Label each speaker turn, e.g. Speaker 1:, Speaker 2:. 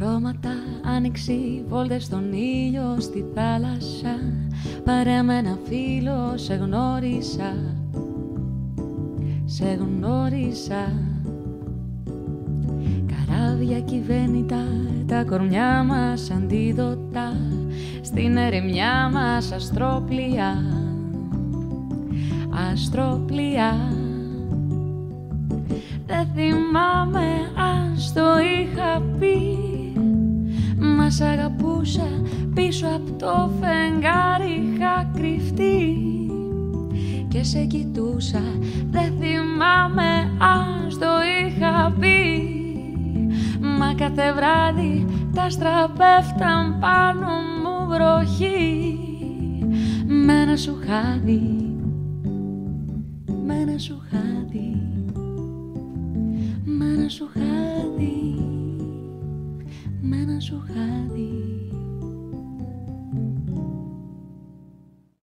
Speaker 1: χρώματα, άνοιξη, βόλτες στον ήλιο, στη θάλασσα. Παρέα με ένα φίλο σε γνώρισα, σε γνώρισα. Καράβια κυβέρνητα, τα κορμιά μας αντίδοτα, στην ερημιά μας αστρόπλια, αστρόπλια. Δεν θυμάμαι αν στο είχα πει, μας αγαπούσα πίσω από το φεγγάρι είχα κρυφτεί και σε κοιτούσα. Δεν θυμάμαι αν στο είχα πει, μα κάθε βράδυ τα άστρα πέφταν πάνω μου βροχή. Με ένα σου χάδι, με ένα σου χάδι, με ένα σου χάδι, με ένα σου χάδι.